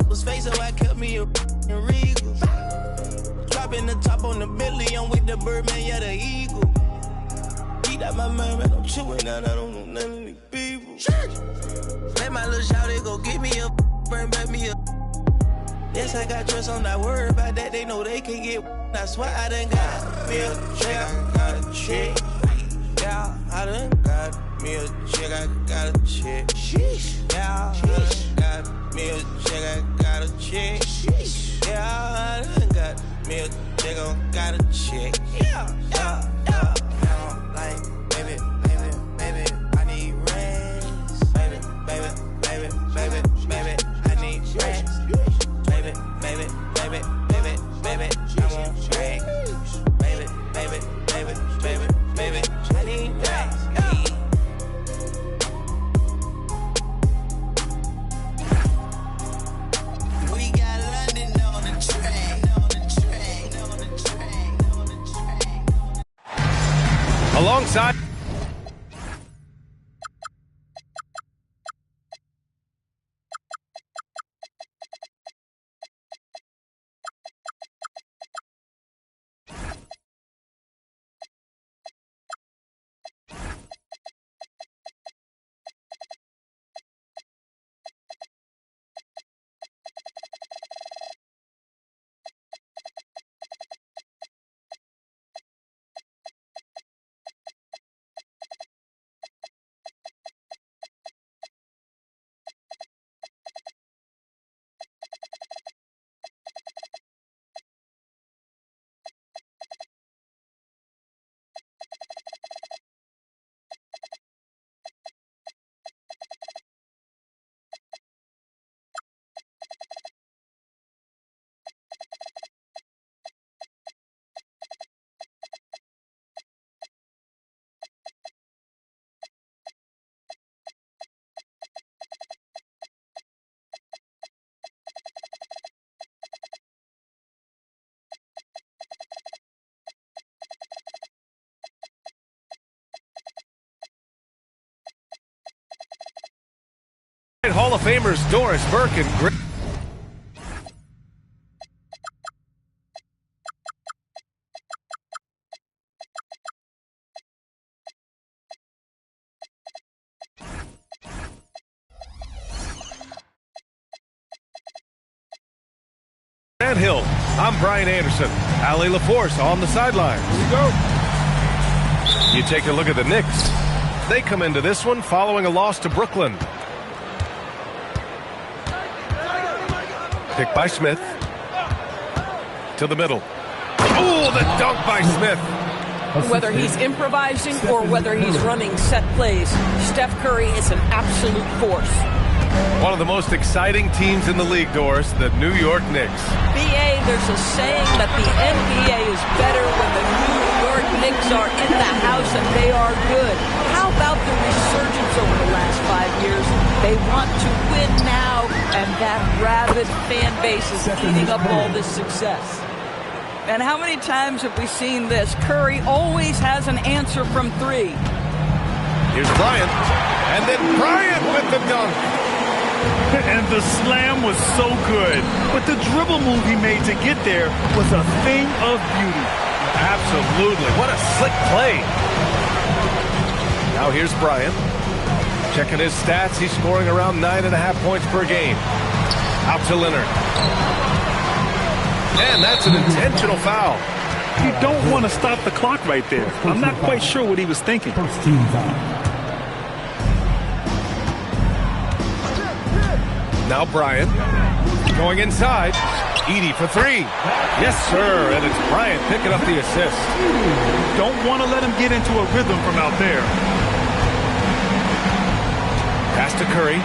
was face, so I kept me a Regal. Dropping the top on the Bentley, I'm with the Birdman, yeah, the Eagle. Eat out my mind, man, I'm chewing out, I don't know none of these people. Let my little shawty go get me a bring back me a. Yes, I got trust, I'm not worried about that, they know they can get. I swear I done got me a check, I got a check. Yeah, I done got me a check, I got a check. Sheesh. Yeah, I done got me a check, I got a check. Sheesh. Yeah, I done got me a check, I got a check. Yeah, yeah, yeah. Now, like, baby, I need rest. Baby, I need rest. Baby, I want rest. Baby, I need rest. We got London on the track. Alongside Hall of Famers Doris Burke and Grant Hill. I'm Brian Anderson. Allie LaForce on the sidelines. Here we go. You take a look at the Knicks. They come into this one following a loss to Brooklyn. Pick by Smith. To the middle. Oh, the dunk by Smith. Whether he's improvising or whether he's running set plays, Steph Curry is an absolute force. One of the most exciting teams in the league, Doris, the New York Knicks. BA, there's a saying that the NBA is better when the New York Knicks are in the house and they are good. How about the resurgence over the last 5 years? They want to win now, and that rabid fan base is eating up all this success. And how many times have we seen this? Curry always has an answer from three. Here's Bryant, and then Bryant with the dunk. And the slam was so good, but the dribble move he made to get there was a thing of beauty. Absolutely, what a slick play. Now here's Bryant. Checking his stats, he's scoring around 9.5 points per game. Out to Leonard. And that's an intentional foul. You don't want to stop the clock right there. I'm not quite sure what he was thinking. First team foul. Now Bryant going inside. Edey for three. Yes, sir. And it's Bryant picking up the assist. Don't want to let him get into a rhythm from out there. Pass to Curry.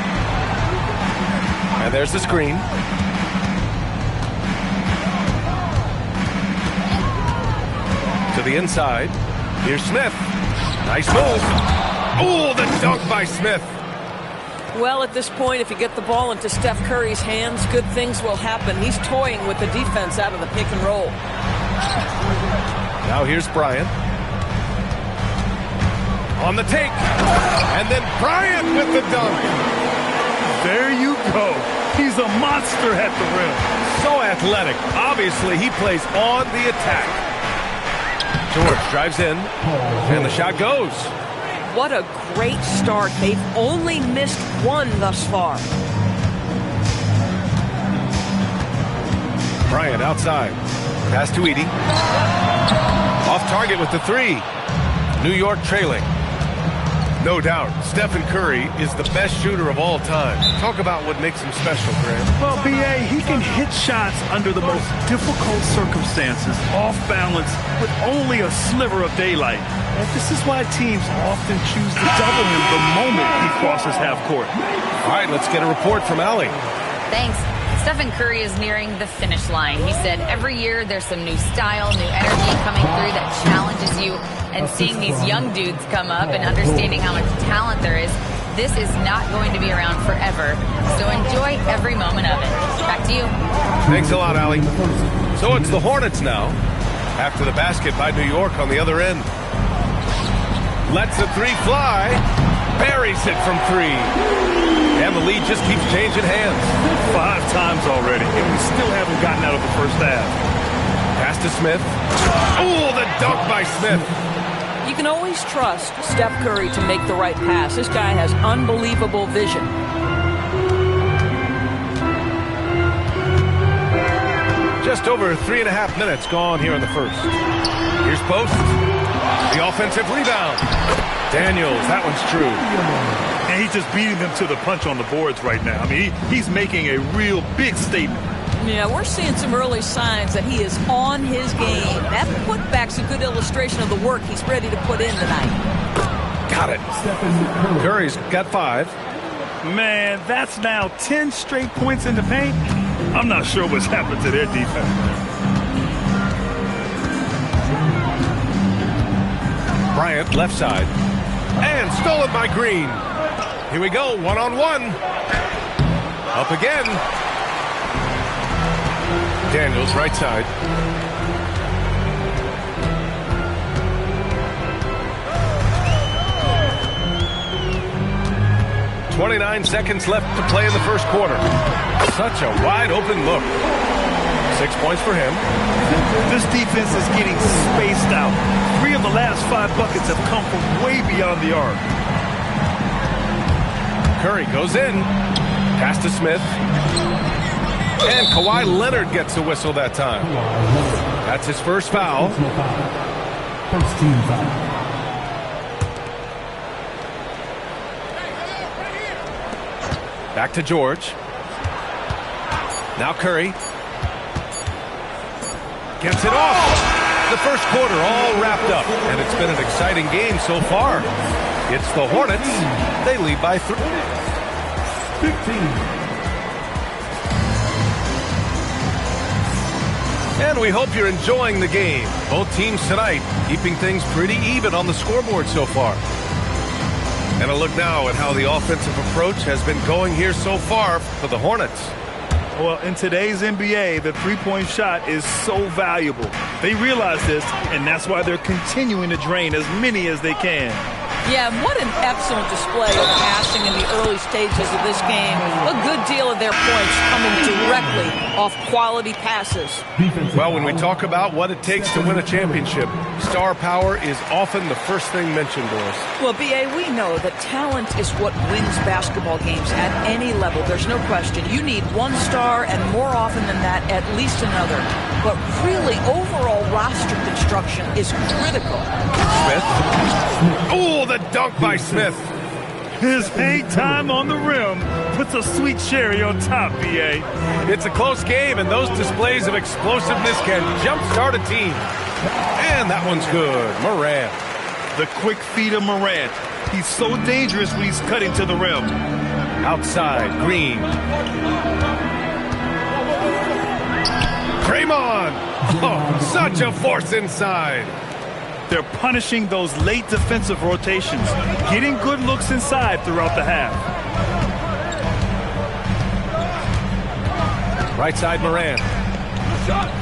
And there's the screen. To the inside. Here's Smith. Nice move. Oh, the dunk by Smith. Well, at this point, if you get the ball into Steph Curry's hands, good things will happen. He's toying with the defense out of the pick and roll. Now here's Bryant. On the take. And then Bryant with the dunk. There you go. He's a monster at the rim. So athletic. Obviously, he plays on the attack. George drives in, and the shot goes. What a great start. They've only missed one thus far. Bryant outside. Pass to Edey. Off target with the three. New York trailing. No doubt, Stephen Curry is the best shooter of all time. Talk about what makes him special, Graham. Well, B.A., he can hit shots under the most difficult circumstances, off balance, with only a sliver of daylight. And this is why teams often choose to double him the moment he crosses half court. All right, let's get a report from Allie. Thanks. Stephen Curry is nearing the finish line. He said every year there's some new style, new energy coming through that challenges you. And seeing these young dudes come up and understanding how much talent there is, this is not going to be around forever. So enjoy every moment of it. Back to you. Thanks a lot, Allie. So it's the Hornets now, after the basket by New York on the other end. Lets the three fly. Buries it from three. And the lead just keeps changing hands. 5 times already, and we still haven't gotten out of the first half. Pass to Smith. Oh, the dunk by Smith. You can always trust Steph Curry to make the right pass. This guy has unbelievable vision. Just over 3.5 minutes gone here in the first. Here's Post. The offensive rebound. Daniels, that one's true. And he's just beating them to the punch on the boards right now. I mean, he's making a real big statement. Yeah, we're seeing some early signs that he is on his game. That putback's a good illustration of the work he's ready to put in tonight. Got it. Curry's got 5. Man, that's now 10 straight points in the paint. I'm not sure what's happened to their defense. Bryant, left side. And stolen by Green. Here we go, one-on-one. Up again. Daniels, right side. .29 seconds left to play in the first quarter. Such a wide-open look. 6 points for him. This defense is getting spaced out. 3 of the last 5 buckets have come from way beyond the arc. Curry goes in. Pass to Smith. And Kawhi Leonard gets a whistle that time. That's his first foul. First team foul. Back to George. Now Curry. Gets it off. The first quarter all wrapped up. And it's been an exciting game so far. It's the Hornets. They lead by 3. 15. And we hope you're enjoying the game. Both teams tonight keeping things pretty even on the scoreboard so far. And a look now at how the offensive approach has been going here so far for the Hornets. Well, in today's NBA, the three-point shot is so valuable. They realize this, and that's why they're continuing to drain as many as they can. Yeah, what an excellent display of passing in the early stages of this game. A good deal of their points coming directly off quality passes. Well, when we talk about what it takes to win a championship, star power is often the first thing mentioned, Doris. Well, B.A., we know that talent is what wins basketball games at any level. There's no question. You need one star, and more often than that, at least another. But really, overall roster construction is critical. Smith. Oh, the dunk by Smith. His hang time on the rim puts a sweet cherry on top, B.A. It's a close game, and those displays of explosiveness can jumpstart a team. And that one's good. Morant. The quick feet of Morant. He's so dangerous when he's cutting to the rim. Outside, Green. Draymond. Oh, such a force inside. They're punishing those late defensive rotations, getting good looks inside throughout the half. Right side, Morant.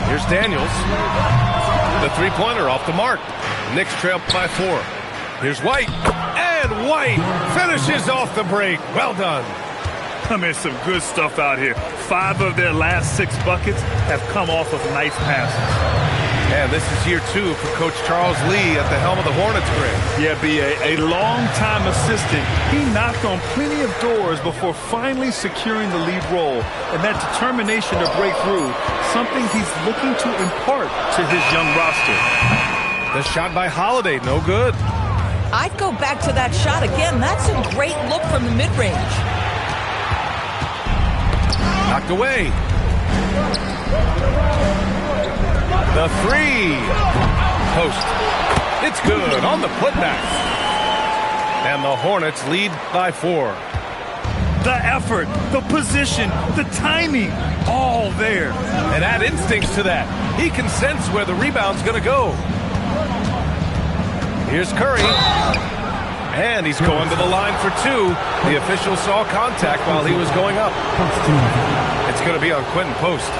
Here's Daniels. The three-pointer off the mark. Knicks trail by 4. Here's White. And White finishes off the break. Well done. I mean, some good stuff out here. 5 of their last 6 buckets have come off of nice passes. And this is year 2 for Coach Charles Lee at the helm of the Hornets, Greg. Yeah, B.A., a long-time assistant. He knocked on plenty of doors before finally securing the lead role. And that determination to break through, something he's looking to impart to his young roster. The shot by Holiday, no good. I'd go back to that shot again. That's a great look from the mid-range. Knocked away. The 3. Post. It's good on the putback. And the Hornets lead by 4. The effort, the position, the timing, all there. And add instincts to that. He can sense where the rebound's going to go. Here's Curry. And he's going to the line for 2. The official saw contact while he was going up. It's going to be on Quentin Post.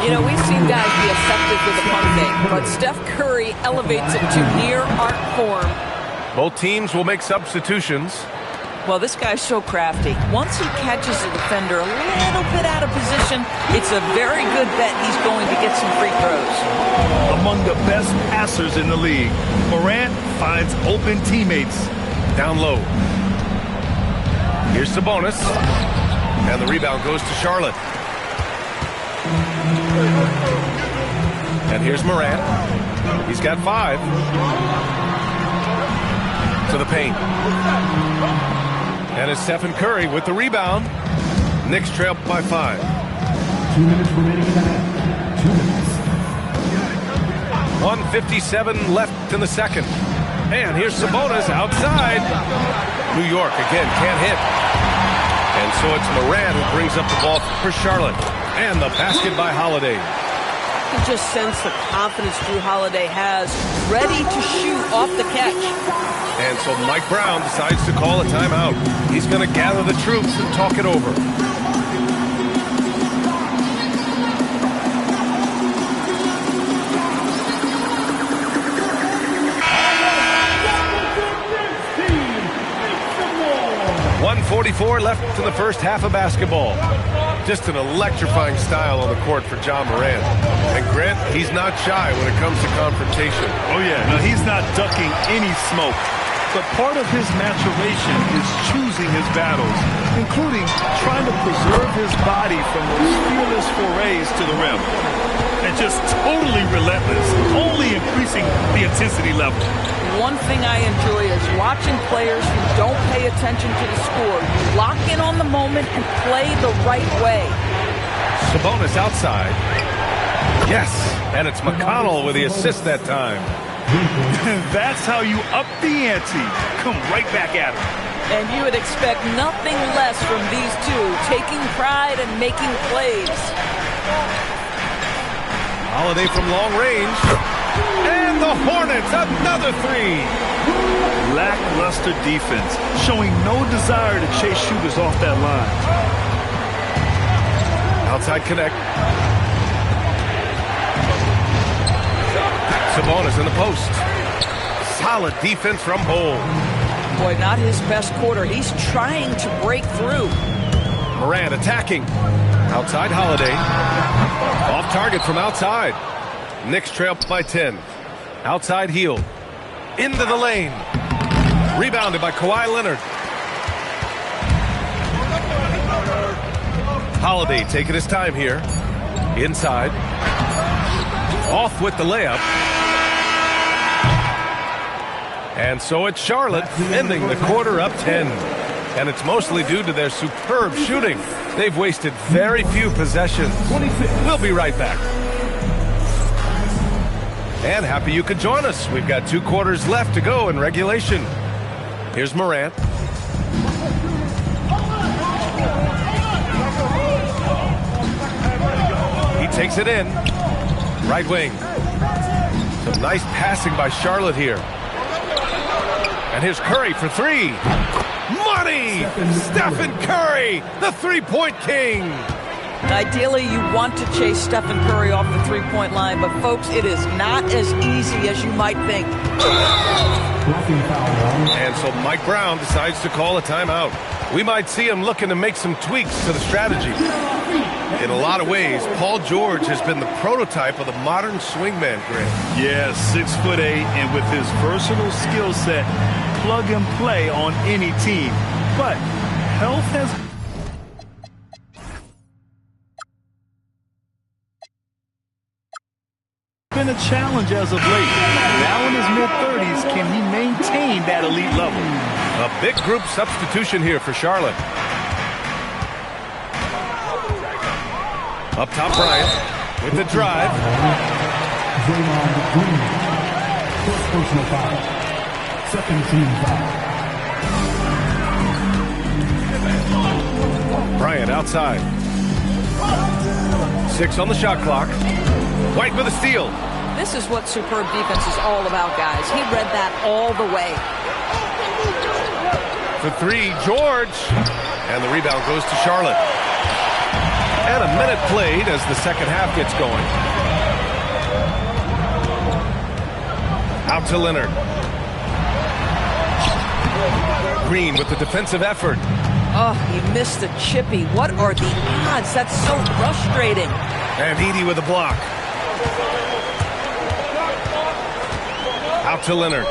You know, we've seen guys be effective with the pump fake, but Steph Curry elevates it to near art form. Both teams will make substitutions. Well, this guy's so crafty. Once he catches the defender a little bit out of position, it's a very good bet he's going to get some free throws. Among the best passers in the league, Morant finds open teammates. Down low. Here's Sabonis. And the rebound goes to Charlotte. And here's Morant. He's got 5. To the paint. And it's Stephen Curry with the rebound. Knicks trail by 5. 2 minutes remaining in the half. 2 minutes. 1:57 left in the second. And here's Sabonis outside. New York again can't hit. And so it's Morant who brings up the ball for Charlotte. And the basket by Holiday. You can just sense the confidence Drew Holiday has, ready to shoot off the catch. And so Mike Brown decides to call a timeout. He's going to gather the troops and talk it over. .144 left in the first half of basketball. Just an electrifying style on the court for John Morant. And Grant, he's not shy when it comes to confrontation. Oh, yeah. No, he's not ducking any smoke. But part of his maturation is choosing his battles, including trying to preserve his body from those fearless forays to the rim. And just totally relentless, only increasing the intensity level. One thing I enjoy is watching players who don't pay attention to the score. You lock in on the moment and play the right way. Sabonis outside. Yes, and it's McConnell with the assist that time. That's how you up the ante. Come right back at him. And you would expect nothing less from these two, taking pride and making plays. Holiday from long range. And the Hornets, another 3. Lackluster defense, showing no desire to chase shooters off that line. Outside connect. Sabonis in the post. Solid defense from Bol. Boy, not his best quarter. He's trying to break through. Morant attacking. Outside Holiday. Off target from outside. Knicks trail by 10. Outside Hield. Into the lane. Rebounded by Kawhi Leonard. Holiday taking his time here. Inside. Off with the layup. And so it's Charlotte ending the quarter up 10. And it's mostly due to their superb shooting. They've wasted very few possessions. We'll be right back. And happy you could join us. We've got 2 quarters left to go in regulation. Here's Morant. He takes it in. Right wing. Some nice passing by Charlotte here. And here's Curry for 3. Money! Stephen Curry, the three-point king. Ideally, you want to chase Stephen Curry off the three-point line, but folks, it is not as easy as you might think. And so Mike Brown decides to call a timeout. We might see him looking to make some tweaks to the strategy. In a lot of ways, Paul George has been the prototype of the modern swingman, Grant. Yeah, 6'8", and with his versatile skill set, plug and play on any team. But health has been a challenge as of late. Now in his mid-30s, can he maintain that elite level? A big group substitution here for Charlotte. Up top, Bryant with the drive. Draymond Green. First personal foul. Second team foul. Bryant outside. 6 on the shot clock. White with a steal. This is what superb defense is all about, guys. He read that all the way. For 3, George. And the rebound goes to Charlotte. And a minute played as the second half gets going. Out to Leonard. Green with the defensive effort. Oh, he missed the chippy. What are the odds? That's so frustrating. And Edey with a block. Out to Leonard.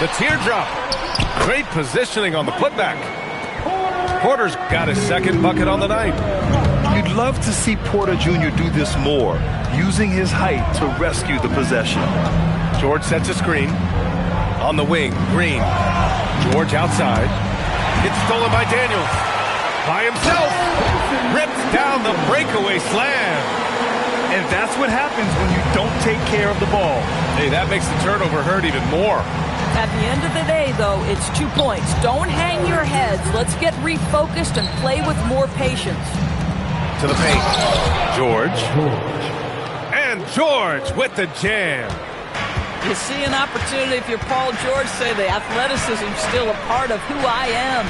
The teardrop. Great positioning on the putback. Porter's got his second bucket on the night. You'd love to see Porter Jr. do this more, using his height to rescue the possession. George sets a screen. On the wing, Green. George outside. It's stolen by Daniels. By himself. Rips down the breakaway slam. And that's what happens when you don't take care of the ball. Hey, that makes the turnover hurt even more. At the end of the day, though, it's 2 points. Don't hang your heads. Let's get refocused and play with more patience. To the paint. George. And George with the jam. You see an opportunity if you're Paul George, say the athleticism's still a part of who I am.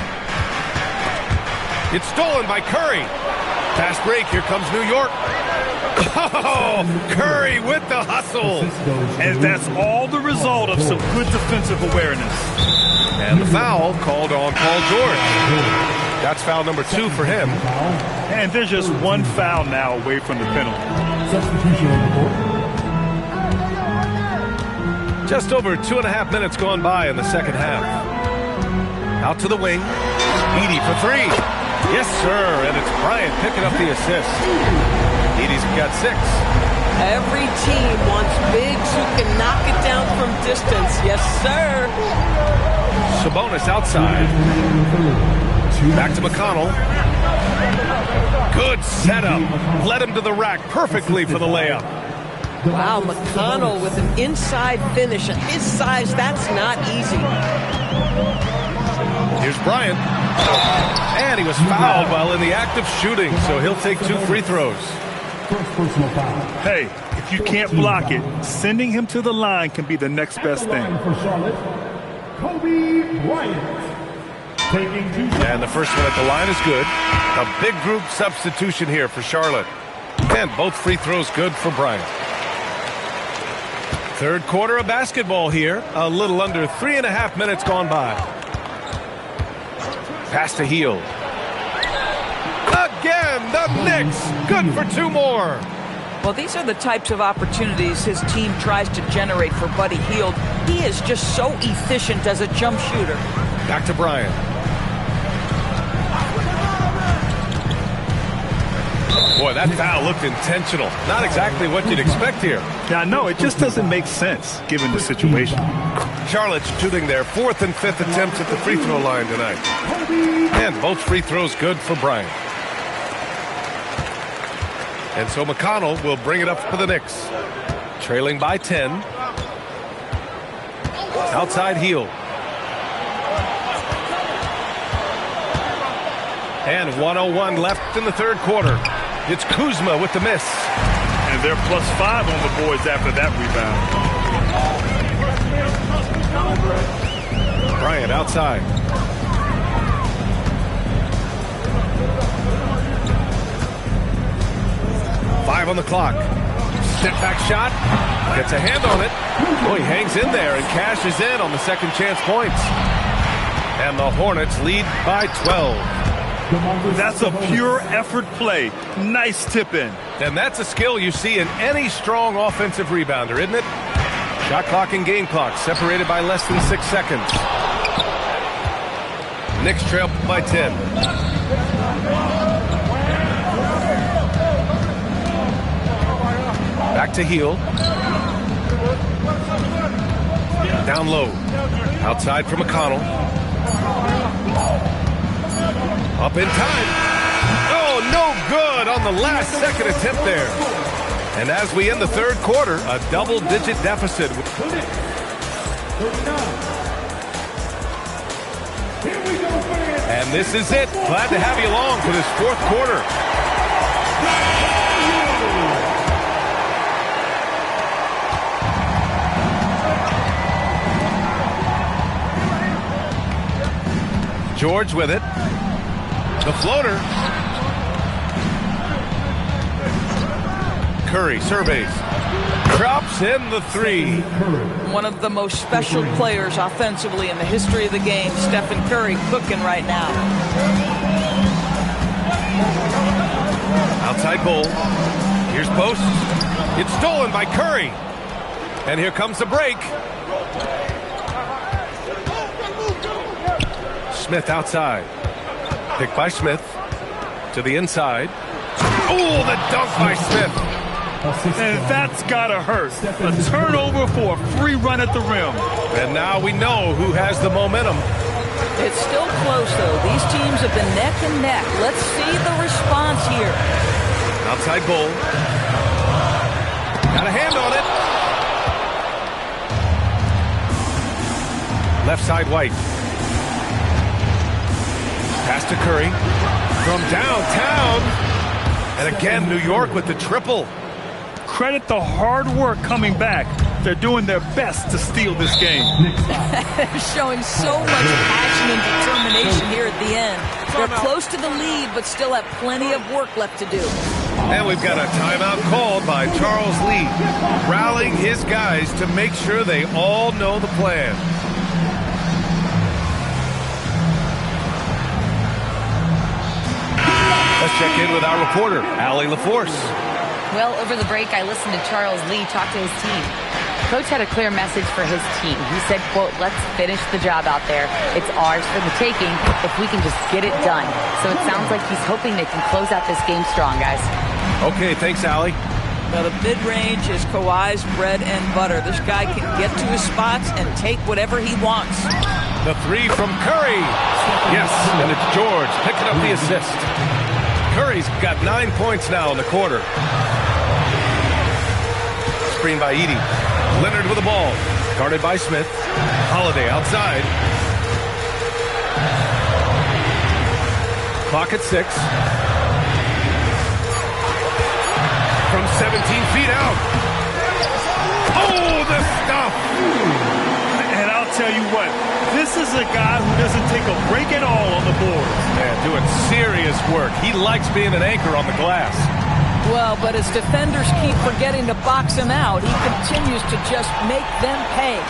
It's stolen by Curry. Fast break. Here comes New York. Oh, Curry with the hustle. And that's all the result of some good defensive awareness. And the foul called on Paul George. That's foul number 2 for him. And there's just one foul now away from the penalty. Substitution on the board. Just over 2.5 minutes gone by in the second half. Out to the wing. Edey for 3. Yes, sir. And it's Bryant picking up the assist. Edey's got 6. Every team wants bigs who can knock it down from distance. Yes, sir. Sabonis outside. Back to McConnell. Good setup. Led him to the rack perfectly for the layup. Wow, McConnell with an inside finish. At his size, that's not easy. Here's Bryant. And he was fouled while in the act of shooting, so he'll take 2 free throws. First personal foul. Hey, if you can't block it, sending him to the line can be the next best thing. For Charlotte, Kobe Bryant. Taking 2 shots. And the first one at the line is good. A big group substitution here for Charlotte. And both free throws good for Bryant. Third quarter of basketball here. A little under 3.5 minutes gone by. Pass to Hield. Again, the Knicks. Good for 2 more. Well, these are the types of opportunities his team tries to generate for Buddy Hield. He is just so efficient as a jump shooter. Back to Bryant. Boy, that foul looked intentional. Not exactly what you'd expect here. Yeah, I know. It just doesn't make sense given the situation. Charlotte's shooting their 4th and 5th attempts at the free throw line tonight. And both free throws good for Bryant. And so McConnell will bring it up for the Knicks. Trailing by 10. Outside Hield. And 1:01 left in the third quarter. It's Kuzma with the miss. And they're +5 on the boards after that rebound. Bryant outside. Five on the clock. Step back shot. Gets a hand on it. Oh, he hangs in there and cashes in on the second chance points. And the Hornets lead by 12. That's a pure effort play. Nice tip in. And that's a skill you see in any strong offensive rebounder, isn't it? Shot clock and game clock separated by less than 6 seconds. Knicks trail by 10. Back to Hield. Down low. Outside for McConnell. Up in time. Oh, no good on the last second attempt there. And as we end the third quarter, a double-digit deficit. And this is it. Glad to have you along for this fourth quarter. George with it. The floater. Curry surveys. Drops in the three. One of the most special players offensively in the history of the game, Stephen Curry, cooking right now. Outside Bull. Here's Post. It's stolen by Curry. And here comes the break. Smith outside. Picked by Smith. To the inside. Oh, the dunk by Smith. And that's gotta hurt. A turnover for a free run at the rim. And now we know who has the momentum. It's still close, though. These teams have been neck and neck. Let's see the response here. Outside Bull. Got a hand on it. Left side White. Pass to Curry. From downtown. And again, New York with the triple. Credit the hard work coming back. They're doing their best to steal this game. Showing so much passion and determination here at the end. They're close to the lead, but still have plenty of work left to do. And we've got a timeout called by Charles Lee, rallying his guys to make sure they all know the plan. Let's check in with our reporter, Allie LaForce. Well, over the break, I listened to Charles Lee talk to his team. Coach had a clear message for his team. He said, quote, let's finish the job out there. It's ours for the taking if we can just get it done. So it sounds like he's hoping they can close out this game strong, guys. Okay, thanks, Allie. Now, the mid-range is Kawhi's bread and butter. This guy can get to his spots and take whatever he wants. The three from Curry. Yes, and it's George picking up the assist. Curry's got 9 points now in the quarter. Screen by Edey. Leonard with the ball. Guarded by Smith. Holiday outside. Clock at 6. From 17 feet out. Oh, the stuff! And I'll tell you what, this is a guy who doesn't take a break at all on the boards. Yeah, doing serious work. He likes being an anchor on the glass. Well, but as defenders keep forgetting to box him out, he continues to just make them pay.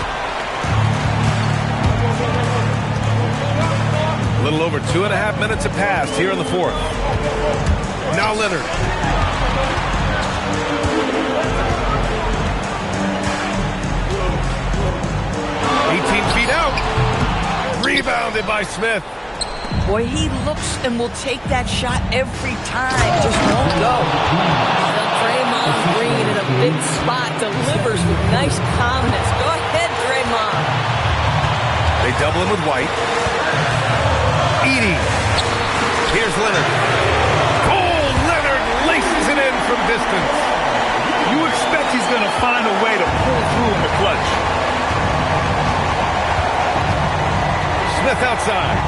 A little over 2.5 minutes have passed here in the fourth. Now Leonard. Feet out. Rebounded by Smith. Boy, he looks and will take that shot every time. Just won't go. Draymond Green in a big spot delivers with nice calmness. Go ahead, Draymond. They double him with White. Edey. Here's Leonard. Oh, Leonard laces it in from distance. You expect he's going to find a way to pull through in the clutch. Smith outside.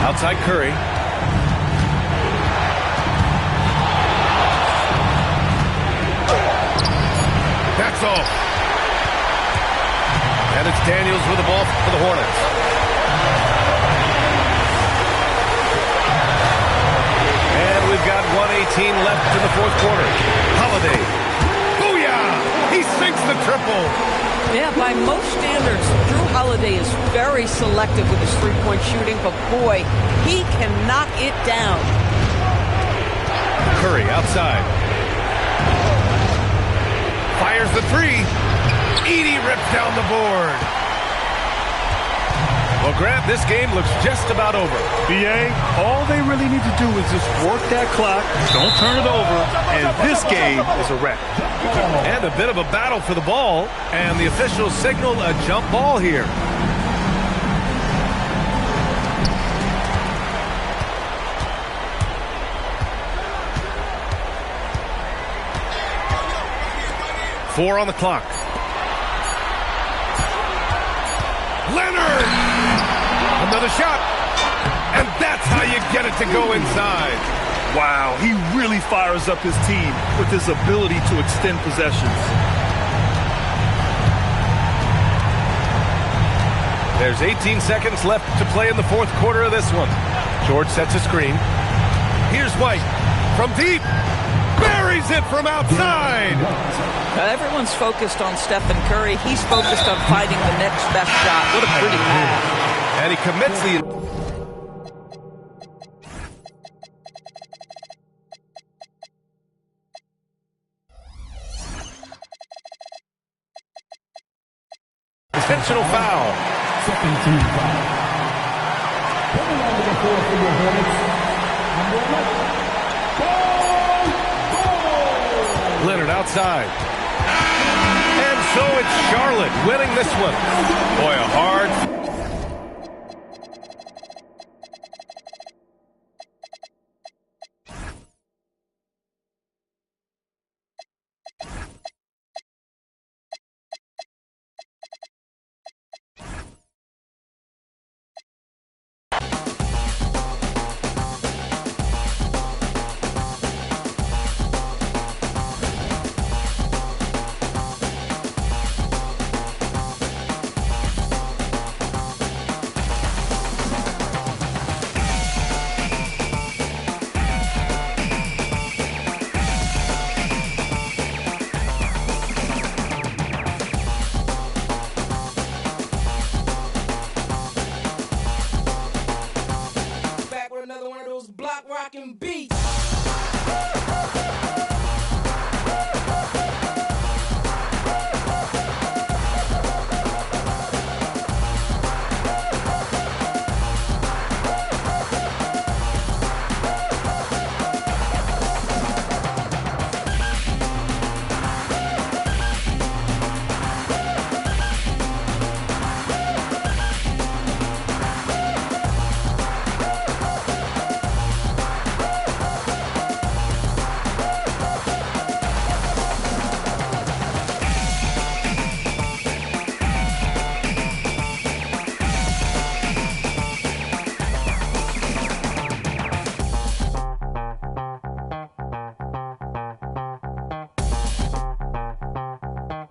Outside Curry. That's off. And it's Daniels with the ball for the Hornets. And we've got 1:18 left in the fourth quarter. Holiday. Booyah! He sinks the triple. Yeah, by most standards, Drew Holiday is very selective with his three-point shooting, but boy, he can knock it down. Curry outside. Fires the three. Edey rips down the board. Well, Grant, this game looks just about over. BA, all they really need to do is just work that clock, don't turn it over, and this game is a wrap. And a bit of a battle for the ball, and the officials signal a jump ball here. Four on the clock. Leonard! Another shot. And that's how you get it to go inside. Wow, he really fires up his team with his ability to extend possessions. There's 18 seconds left to play in the fourth quarter of this one. George sets a screen. Here's White from deep. Buries it from outside. Everyone's focused on Stephen Curry. He's focused on finding the next best shot. What a pretty pass. And he commits the... intentional foul. Second team foul. Coming on to the floor for your Hornets, number 11, Leonard outside. And so it's Charlotte winning this one. Boy, a hard... Another one of those block rockin' beats.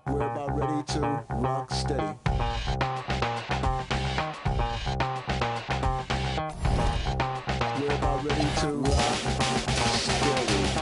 We're about ready to rock steady. We're about ready to rock steady.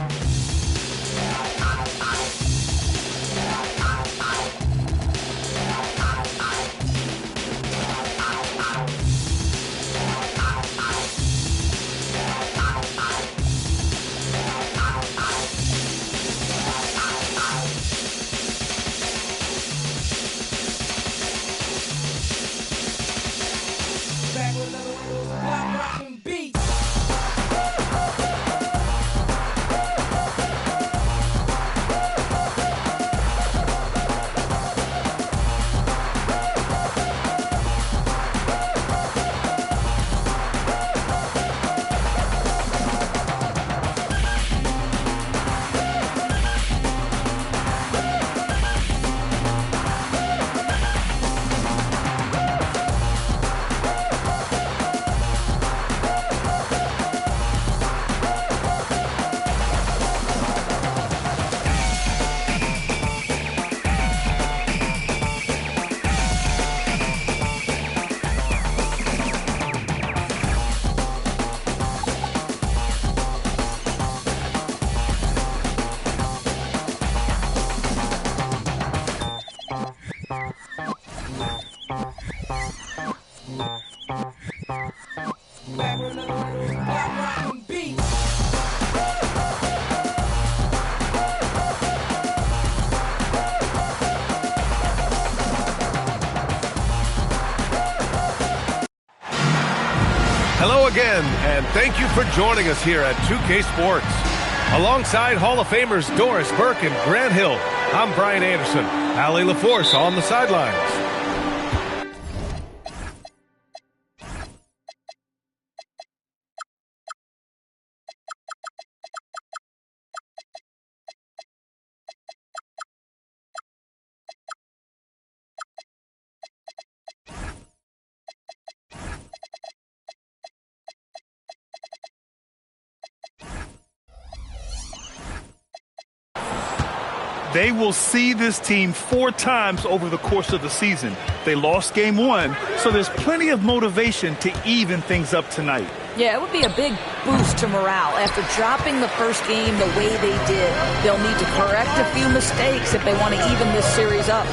Back with another one of those block rockin' beats. Hello again, and thank you for joining us here at 2K Sports. Alongside Hall of Famers Doris Burke and Grant Hill, I'm Brian Anderson. Allie LaForce on the sidelines. They will see this team 4 times over the course of the season. They lost game 1, so there's plenty of motivation to even things up tonight. Yeah, it would be a big boost to morale. After dropping the first game the way they did, they'll need to correct a few mistakes if they want to even this series up.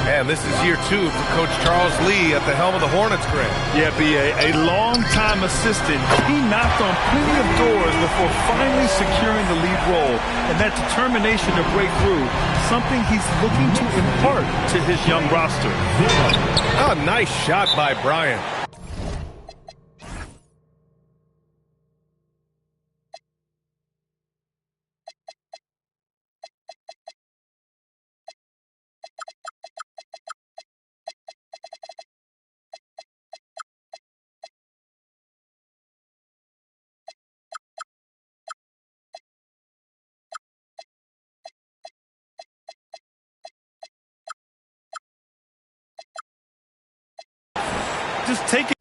And this is year 2 for Coach Charles Lee at the helm of the Hornets, Grant. Yeah, B.A., a long-time assistant. He knocked on plenty of doors before finally securing the lead role. And that determination to break through, something he's looking to impart to his young roster. A nice shot by Bryant. Just take it.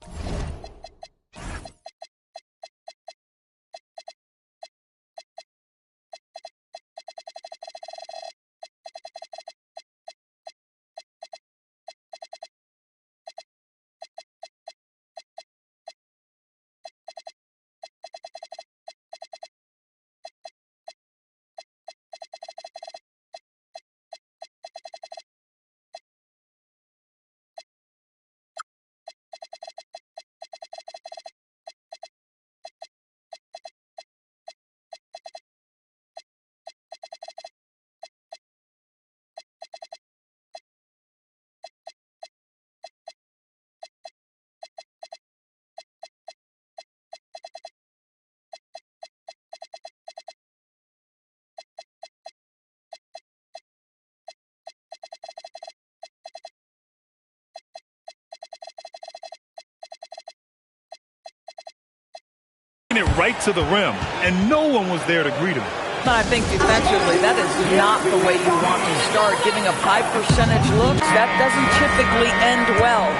It right to the rim, and no one was there to greet him. But I think defensively, that is not the way you want to start. Giving up high percentage looks, that doesn't typically end well.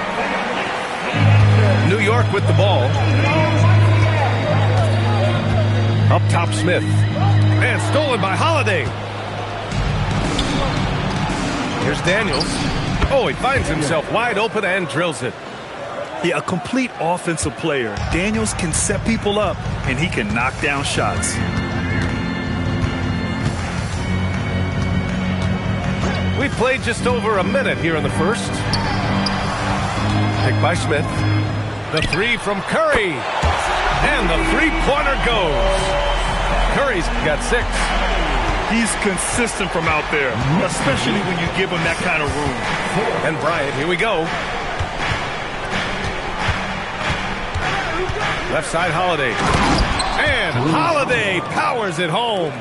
New York with the ball. Up top, Smith. And stolen by Holiday. Here's Daniels. Oh, he finds himself wide open and drills it. Yeah, a complete offensive player. Daniels can set people up, and he can knock down shots. We played just over a minute here in the first. Picked by Smith. The 3 from Curry. And the 3-pointer goes. Curry's got 6. He's consistent from out there, especially when you give him that kind of room. And Bryant, here we go. Left side, Holiday. And Holiday powers it home.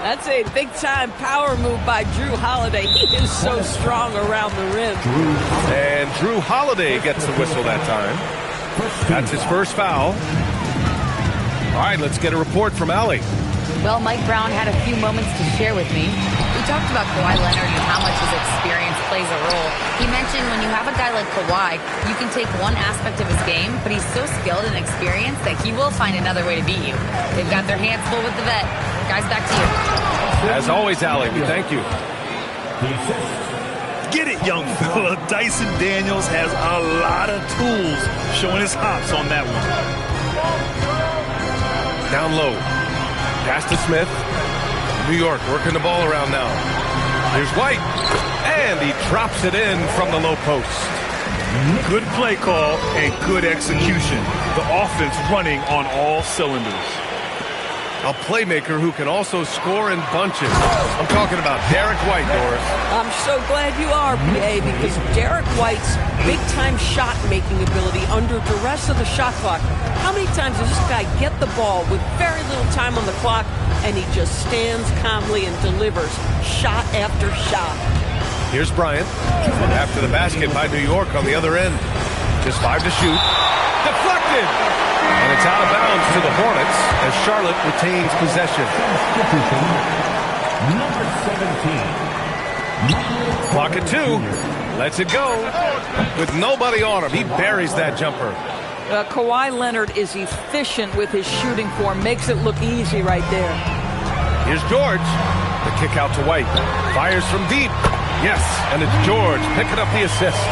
That's a big-time power move by Drew Holiday. He is so strong around the rim. And Drew Holiday gets the whistle that time. That's his first foul. All right, let's get a report from Allie. Well, Mike Brown had a few moments to share with me. We talked about Kawhi Leonard and how much his experience plays a role. He mentioned when you have a guy like Kawhi, you can take one aspect of his game, but he's so skilled and experienced that he will find another way to beat you. They've got their hands full with the vet. Guys, back to you. As always, Allie, we thank you. Get it, young fella. Dyson Daniels has a lot of tools, showing his hops on that one. Down low. Pass to Smith. New York working the ball around now. Here's White. And he drops it in from the low post. Good play call and good execution. the offense running on all cylinders. A playmaker who can also score in bunches. I'm talking about Derek White, Doris. I'm so glad you are, PA, because Derek White's big-time shot-making ability under duress of the shot clock. How many times does this guy get the ball with very little time on the clock, and he just stands calmly and delivers shot after shot? Here's Bryant. After the basket by New York on the other end. Just 5 to shoot. Deflected! And it's out of bounds to the Hornets as Charlotte retains possession. Number 17. Clock at 2. Lets it go. With nobody on him, he buries that jumper. Kawhi Leonard is efficient with his shooting form. Makes it look easy right there. Here's George. The kick out to White. Fires from deep. Yes, and it's George picking up the assist.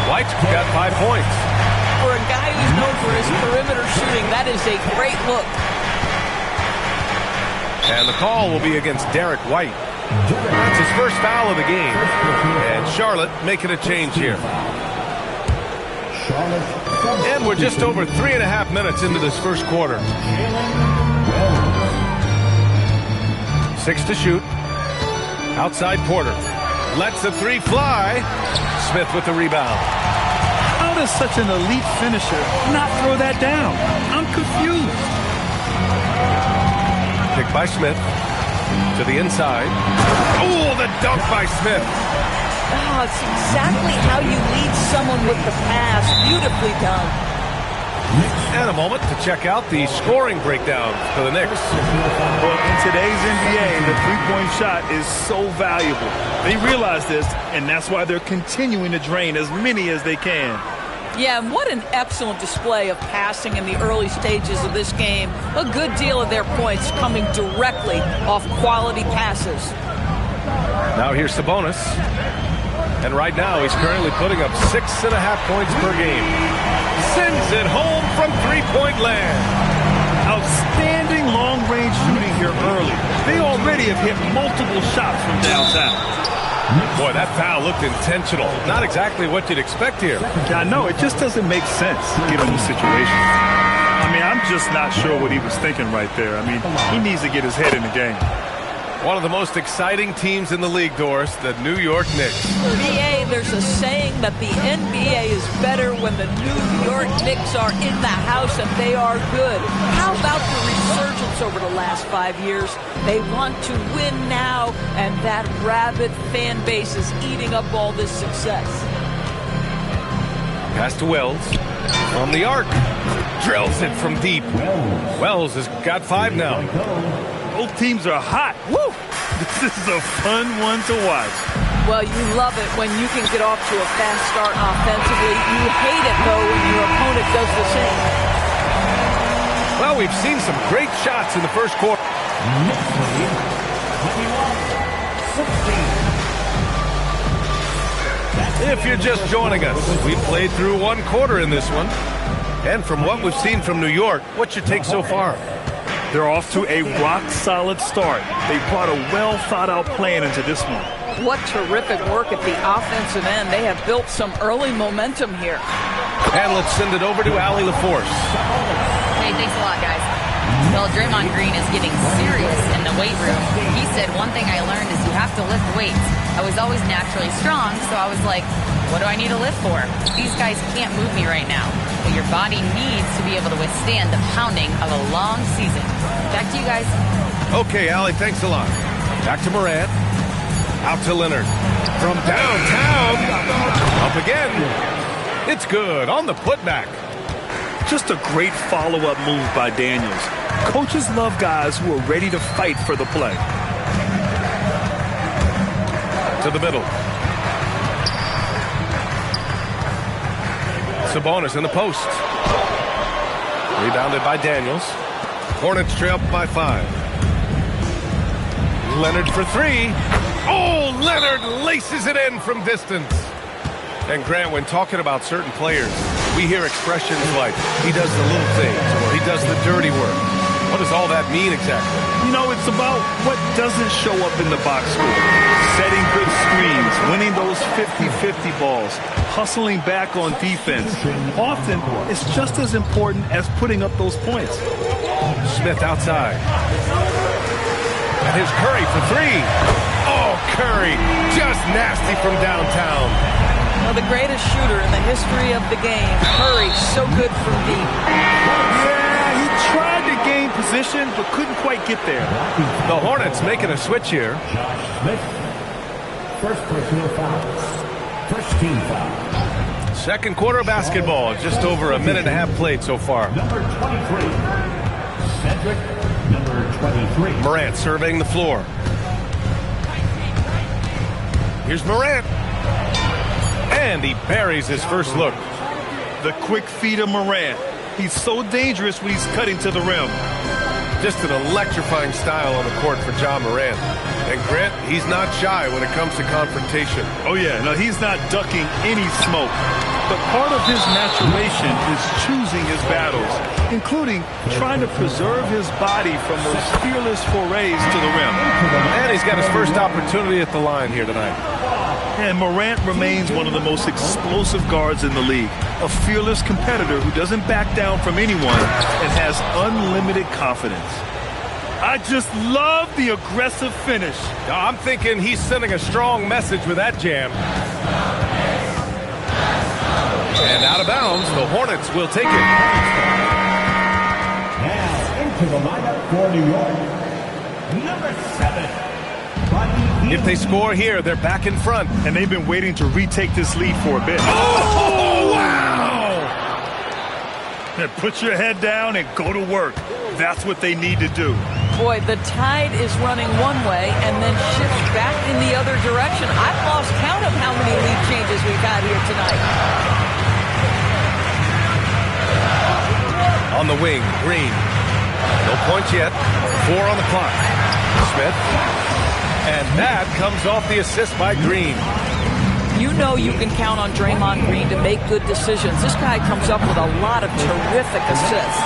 White got 5 points. For a guy who's known for his perimeter shooting, that is a great look. And the call will be against Derek White. That's his first foul of the game. And Charlotte making a change here. And we're just over 3.5 minutes into this first quarter. 6 to shoot. Outside Porter. Lets the 3 fly. Smith with the rebound. How does such an elite finisher not throw that down? I'm confused. Pick by Smith. To the inside. Oh, the dunk by Smith. Oh, it's exactly how you lead someone with the pass. Beautifully done. And a moment to check out the scoring breakdown for the Knicks. Well, in today's NBA, the three-point shot is so valuable. They realize this, and that's why they're continuing to drain as many as they can. Yeah, and what an excellent display of passing in the early stages of this game. A good deal of their points coming directly off quality passes. Now here's Sabonis. And right now he's currently putting up 6.5 points per game. Sends it home from three-point land. Outstanding long-range shooting here early. They already have hit multiple shots from downtown. Boy, that foul looked intentional. Not exactly what you'd expect here. Yeah, I know. It just doesn't make sense given the situation. I mean, I'm just not sure what he was thinking right there. I mean, he needs to get his head in the game. One of the most exciting teams in the league, Doris, the New York Knicks. NBA, there's a saying that the NBA is better when the New York Knicks are in the house and they are good. How about the resurgence over the last 5 years? They want to win now, and that rabid fan base is eating up all this success. Pass to Wells. From the arc. Drills it from deep. Wells has got 5 now. Both teams are hot. Woo! This is a fun one to watch. Well, you love it when you can get off to a fast start offensively. You hate it, though, when your opponent does the same. Well, we've seen some great shots in the first quarter. If you're just joining us, we've played through 1 quarter in this one. And from what we've seen from New York, what's your take so far? They're off to a rock-solid start. They brought a well-thought-out plan into this one. What terrific work at the offensive end. They have built some early momentum here. And let's send it over to Allie LaForce. Hey, thanks a lot, guys. Well, Draymond Green is getting serious in the weight room. He said, one thing I learned is you have to lift weights. I was always naturally strong, so I was like, what do I need to lift for? These guys can't move me right now. But your body needs to be able to withstand the pounding of a long season. Back to you guys. Okay, Allie, thanks a lot. Back to Morant. Out to Leonard. From downtown. Up again. It's good on the putback. Just a great follow-up move by Daniels. Coaches love guys who are ready to fight for the play. To the middle. Sabonis in the post. Rebounded by Daniels. Hornets trail by 5. Leonard for 3. Oh, Leonard laces it in from distance. And Grant, when talking about certain players, we hear expressions like, he does the little things, or he does the dirty work. What does all that mean exactly? You know, it's about what doesn't show up in the box score. Setting good screens, winning those 50-50 balls, hustling back on defense. Often, it's just as important as putting up those points. Smith outside. And here's Curry for three. Oh, Curry, just nasty from downtown. Well, the greatest shooter in the history of the game. Curry, so good from deep. Yeah, he tried to gain position, but couldn't quite get there. The Hornets making a switch here. Josh Smith. First personal foul. First team foul. Second quarter basketball, just over a minute and a half played so far. Number 23. Cedric, number 23. Morant surveying the floor. Here's Morant. And he buries his first look. The quick feet of Morant. He's so dangerous when he's cutting to the rim. Just an electrifying style on the court for Ja Morant. And Grant, he's not shy when it comes to confrontation. Oh yeah, no, he's not ducking any smoke. But part of his maturation is choosing his battles, including trying to preserve his body from those fearless forays to the rim. And he's got his first opportunity at the line here tonight. And Morant remains one of the most explosive guards in the league. A fearless competitor who doesn't back down from anyone and has unlimited confidence. I just love the aggressive finish. I'm thinking he's sending a strong message with that jam. And out of bounds, the Hornets will take it. Now into the lineup for New York. Number 7. If they score here, they're back in front. And they've been waiting to retake this lead for a bit. Oh, wow! And put your head down and go to work. That's what they need to do. Boy, the tide is running one way and then shifts back in the other direction. I've lost count of how many lead changes we've had here tonight. On the wing, Green. No points yet. 4 on the clock. Smith. And that comes off the assist by Green. You know you can count on Draymond Green to make good decisions. This guy comes up with a lot of terrific assists.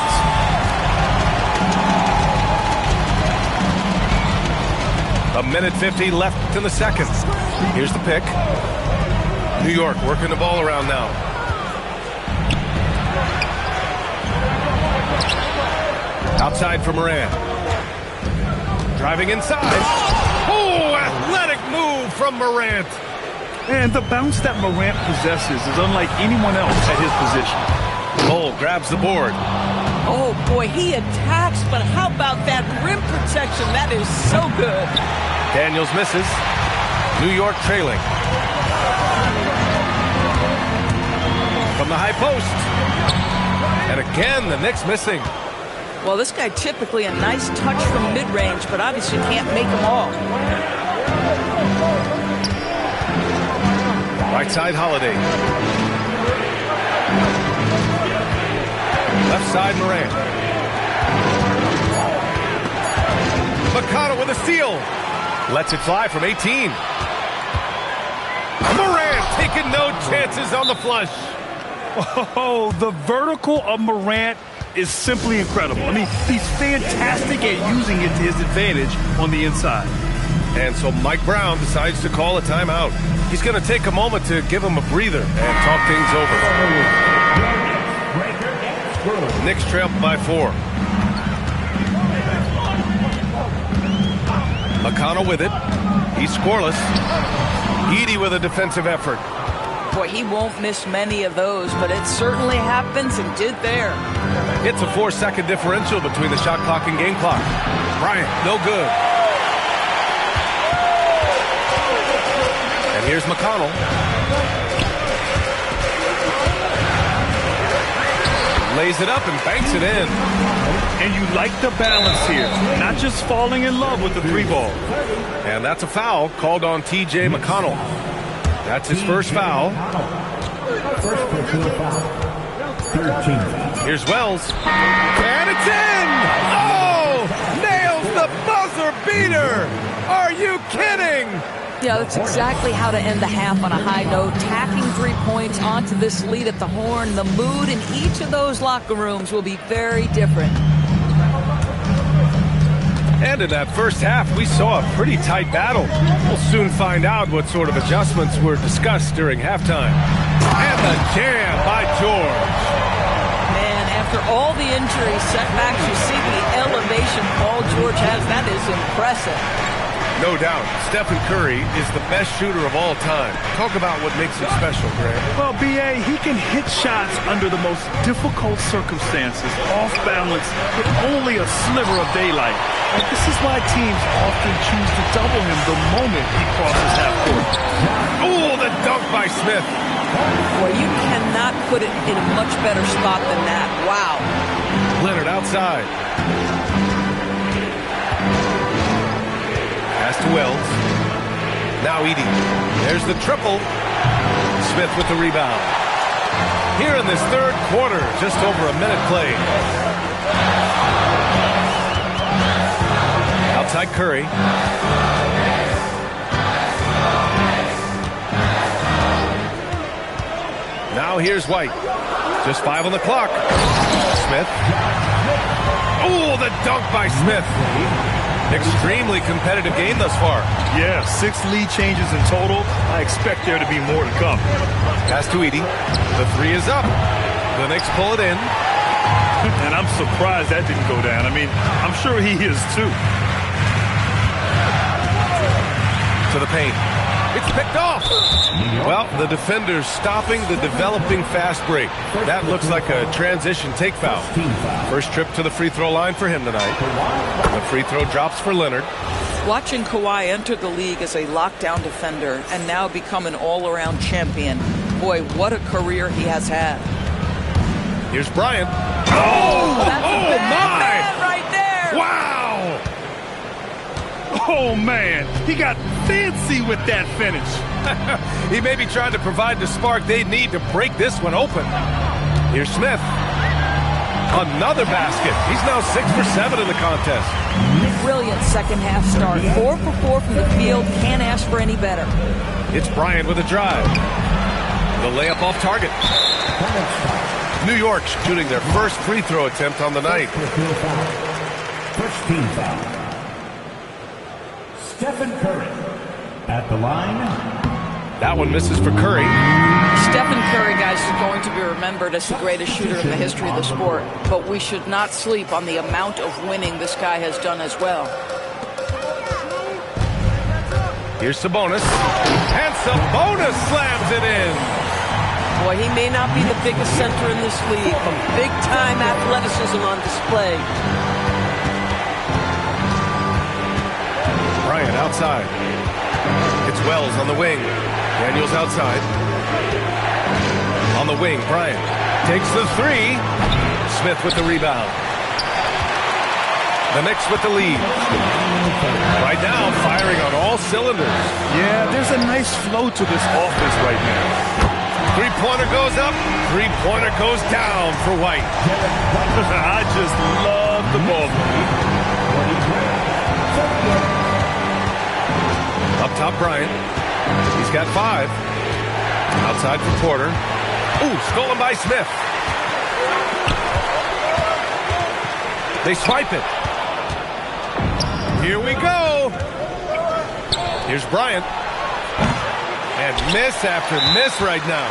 A minute 50 left in the second. Here's the pick. New York working the ball around now. Outside for Morant. Driving inside. Oh, athletic move from Morant. And the bounce that Morant possesses is unlike anyone else at his position. Cole grabs the board. Oh, boy, he attacks, but how about that rim protection? That is so good. Daniels misses. New York trailing. From the high post. And again, the Knicks missing. Well, this guy typically a nice touch from mid-range, but obviously can't make them all. Right side, Holiday. Left side, Morant. McConnell with a steal. Lets it fly from 18. Morant taking no chances on the flush. Oh, the vertical of Morant is simply incredible. I mean, he's fantastic at using it to his advantage on the inside. And so Mike Brown decides to call a timeout. He's going to take a moment to give him a breather and talk things over. Knicks trail by 4. McConnell with it. He's scoreless. Edey with a defensive effort. Boy, he won't miss many of those, but it certainly happens and did there. It's a 4-second differential between the shot clock and game clock. Bryant, no good. And here's McConnell. Lays it up and banks it in. And you like the balance here, not just falling in love with the 3-ball. And that's a foul called on T.J. McConnell. That's his first foul. First personal foul. 13. Here's Wells. And it's in! Oh! Nails the buzzer beater! Are you kidding? Yeah, that's exactly how to end the half on a high note. Tacking 3 points onto this lead at the Horn. The mood in each of those locker rooms will be very different. And in that first half, we saw a pretty tight battle. We'll soon find out what sort of adjustments were discussed during halftime. And the jam by George. Man, after all the injury setbacks, you see the elevation Paul George has. That is impressive. No doubt, Stephen Curry is the best shooter of all time. Talk about what makes him special, Grant. Well, B.A., he can hit shots under the most difficult circumstances, off balance, with only a sliver of daylight. And this is why teams often choose to double him the moment he crosses half court. Oh, the dunk by Smith. Boy, you cannot put it in a much better spot than that. Wow. Leonard outside. Pass to Wells. Now Edey. There's the triple. Smith with the rebound. Here in this third quarter, just over a minute played. Outside Curry. Now here's White. Just 5 on the clock. Smith. Oh, the dunk by Smith. Extremely competitive game thus far. Yeah, 6 lead changes in total. I expect there to be more to come. Pass to Edey. The 3 is up. The Knicks pull it in. And I'm surprised that didn't go down. I mean, I'm sure he is too. To the paint. It's picked off. Well, the defender's stopping the developing fast break. That looks like a transition take foul. First trip to the free throw line for him tonight. The free throw drops for Leonard. Watching Kawhi enter the league as a lockdown defender and now become an all-around champion. Boy, what a career he has had. Here's Bryant. That's a bad man right there. Wow! Oh, man, he got fancy with that finish. He may be trying to provide the spark they need to break this one open. Here's Smith. Another basket. He's now 6 for 7 in the contest. Brilliant second half start. 4 for 4 from the field. Can't ask for any better. It's Bryant with a drive. The layup off target. New York shooting their first free throw attempt on the night. First team foul. Stephen Curry at the line. That one misses for Curry. Stephen Curry, guys, is going to be remembered as the greatest shooter in the history of the sport. But we should not sleep on the amount of winning this guy has done as well. Here's Sabonis. And Sabonis slams it in. Boy, he may not be the biggest center in this league, but big-time athleticism on display. Bryant outside. It's Wells on the wing. Daniels outside. On the wing, Bryant takes the 3. Smith with the rebound. The Knicks with the lead. Right now, firing on all cylinders. Yeah, there's a nice flow to this offense right now. Three-pointer goes up. Three-pointer goes down for White. I just love the ball. Up top, Bryant. He's got 5. Outside for Porter. Ooh, stolen by Smith. They swipe it. Here we go. Here's Bryant. And miss after miss right now.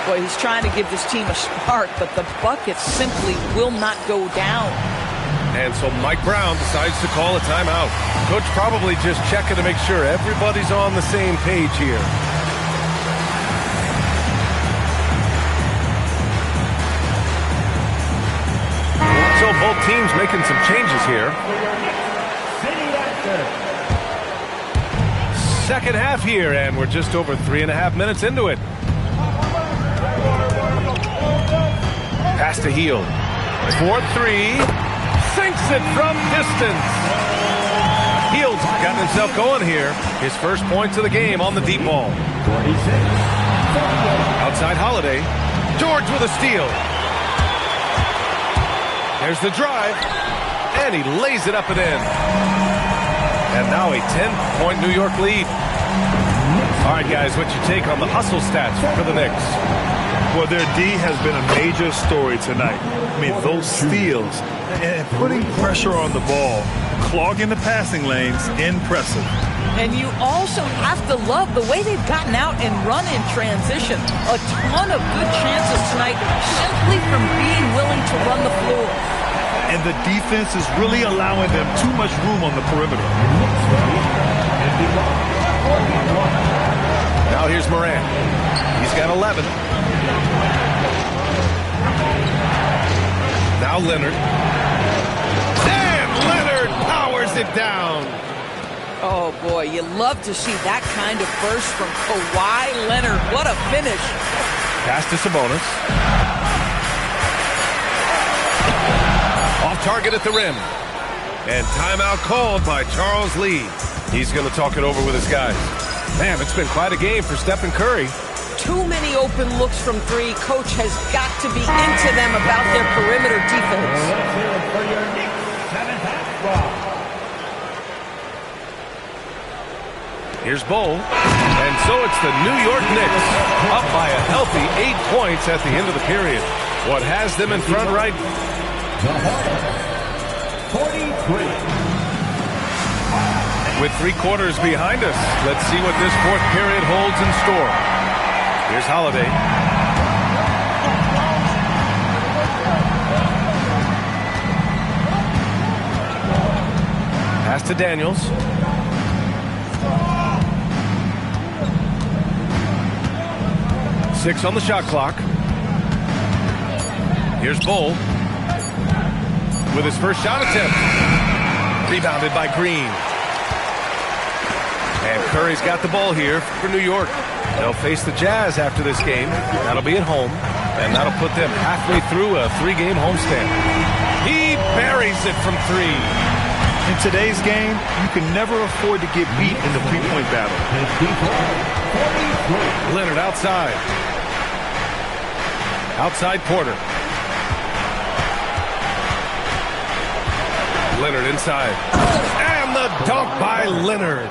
Boy, he's trying to give this team a spark, but the buckets simply will not go down. And so Mike Brown decides to call a timeout. Coach probably just checking to make sure everybody's on the same page here. So both teams making some changes here. Second half here, and we're just over 3.5 minutes into it. Pass to Hield. 4-3. Sinks it from distance. Hield's gotten himself going here. His first points of the game on the deep ball. Outside Holiday. George with a steal. There's the drive. And he lays it up and in. And now a 10-point New York lead. All right, guys, what's your take on the hustle stats for the Knicks? Well, their D has been a major story tonight. I mean, those steals And putting pressure on the ball, clogging the passing lanes, impressive. And you also have to love the way they've gotten out and run in transition. A ton of good chances tonight simply from being willing to run the floor. And the defense is really allowing them too much room on the perimeter. Now here's Morant. He's got 11. Now Leonard. And Leonard powers it down. Oh, boy, you love to see that kind of burst from Kawhi Leonard. What a finish. Pass to Sabonis. Off target at the rim. And timeout called by Charles Lee. He's going to talk it over with his guys. Man, it's been quite a game for Stephen Curry. Too many open looks from three. Coach has got to be into them about their perimeter defense. Here's Bull. And so it's the New York Knicks up by a healthy 8 points at the end of the period. What has them in front right? 43. With 3 quarters behind us, let's see what this fourth period holds in store. Here's Holiday. Pass to Daniels. Six on the shot clock. Here's Bull with his first shot attempt. Rebounded by Green. And Curry's got the ball here for New York. They'll face the Jazz after this game. That'll be at home, and that'll put them halfway through a 3-game homestand. He buries it from 3. In today's game, you can never afford to get beat in the three-point battle. Leonard outside. Outside Porter. Leonard inside. And the dunk by Leonard.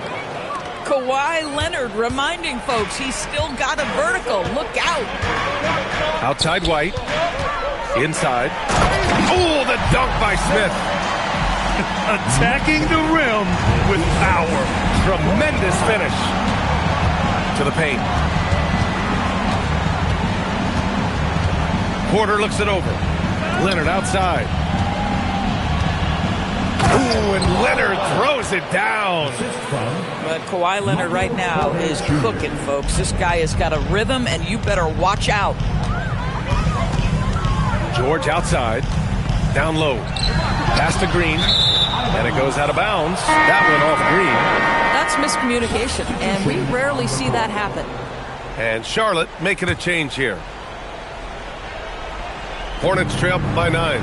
Kawhi Leonard reminding folks he's still got a vertical. Look out. Outside White. Inside. Oh, the dunk by Smith. Attacking the rim with power. Tremendous finish. To the paint. Porter looks it over. Leonard outside. Ooh, and Leonard throws it down. But Kawhi Leonard right now is cooking, folks. This guy has got a rhythm, and you better watch out. George outside. Down low. Pass to Green. And it goes out of bounds. That went off Green. That's miscommunication, and we rarely see that happen. And Charlotte making a change here. Hornets trail by 9.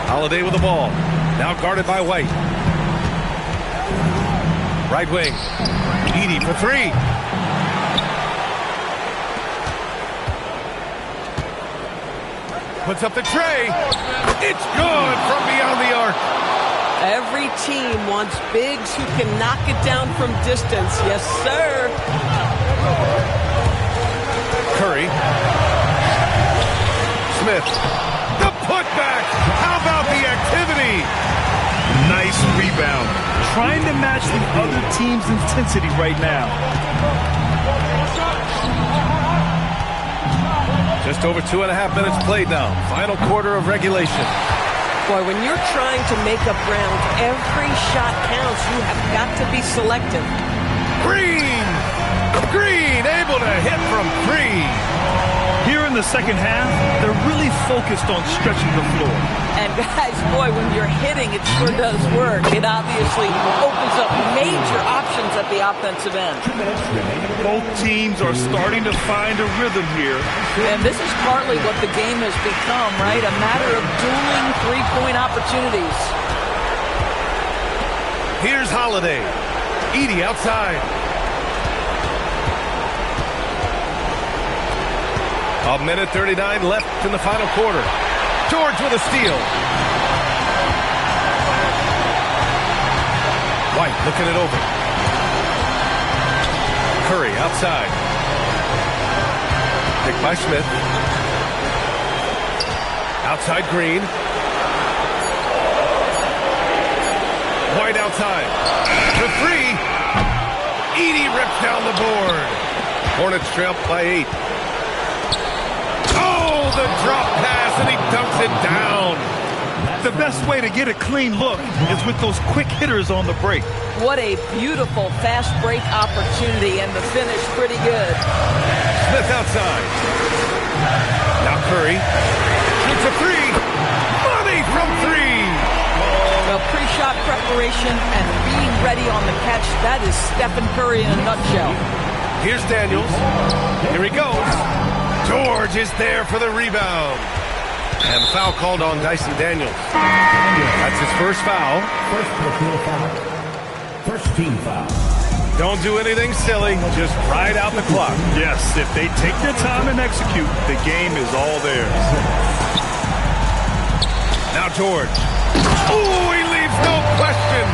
Holiday with the ball. Now guarded by White. Right wing. Edey for 3. Puts up the tray. It's good from beyond the arc. Every team wants bigs who can knock it down from distance. Yes, sir. Curry. Smith. The putback. How about the activity? Nice rebound. Trying to match the other team's intensity right now. Just over 2.5 minutes played now. Final quarter of regulation. Boy, when you're trying to make up ground, every shot counts. You have got to be selective. Green! Green able to hit from 3. Here in the second half, they're really focused on stretching the floor. And guys, boy, when you're hitting, it sure does work. It obviously opens up major options at the offensive end. Both teams are starting to find a rhythm here. And this is partly what the game has become, right? A matter of dueling three-point opportunities. Here's Holiday. Edey outside. A minute 39 left in the final quarter. George with a steal. White looking it over. Curry outside. Picked by Smith. Outside Green. White outside. For three. Edey rips down the board. Hornets trail by 8. Oh, the drop pass, and he dunks it down. The best way to get a clean look is with those quick hitters on the break. What a beautiful fast break opportunity, and the finish pretty good. Smith outside. Now Curry. Shoots a three. Money from 3. Well, pre-shot preparation and being ready on the catch, that is Stephen Curry in a nutshell. Here's Daniels. Here he goes. George is there for the rebound. And foul called on Dyson Daniels. That's his first foul. First personal foul. First team foul. Don't do anything silly. Just ride out the clock. Yes, if they take their time and execute, the game is all theirs. Now George. Oh, he leaves no question.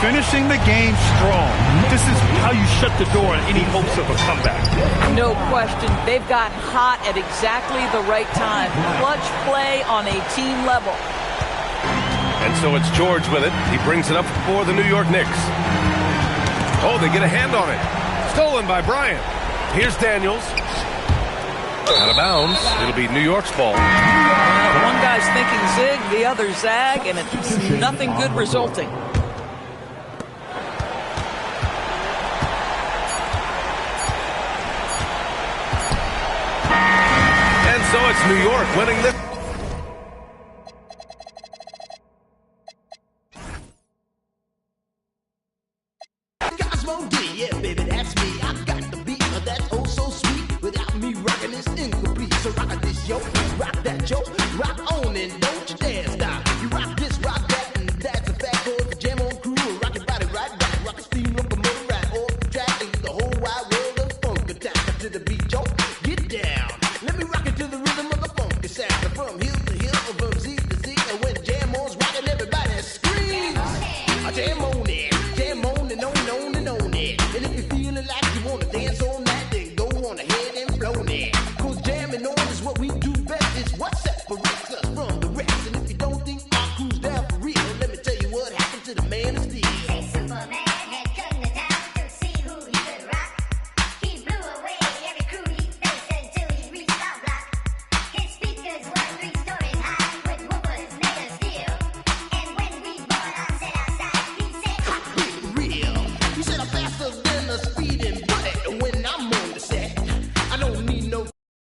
Finishing the game strong. This is how you shut the door on any hopes of a comeback. No question. They've got hot at exactly the right time. Clutch play on a team level. And so it's George with it. He brings it up for the New York Knicks. Oh, they get a hand on it. Stolen by Bryant. Here's Daniels. Out of bounds. It'll be New York's ball. One guy's thinking zig, the other zag, and it's nothing good resulting. And so it's New York winning this. Cosmo D, yeah, baby, that's me. I got the beat, that's oh so sweet. Without me rocking this incomplete. So rock this, yo, rock that, yo, rock on and don't you dare stop. You rock this, rock that, and that's a fact. Go the jam on crew, rock your body right back. Rock a steam locomotive right off the track. And the whole wide world of funk attack. To the beat, yo, get down. Let me rock it to the rhythm of the funky sound. From hill to hill, from Z to Z. And when jam on's rocking, everybody screams. I jam on.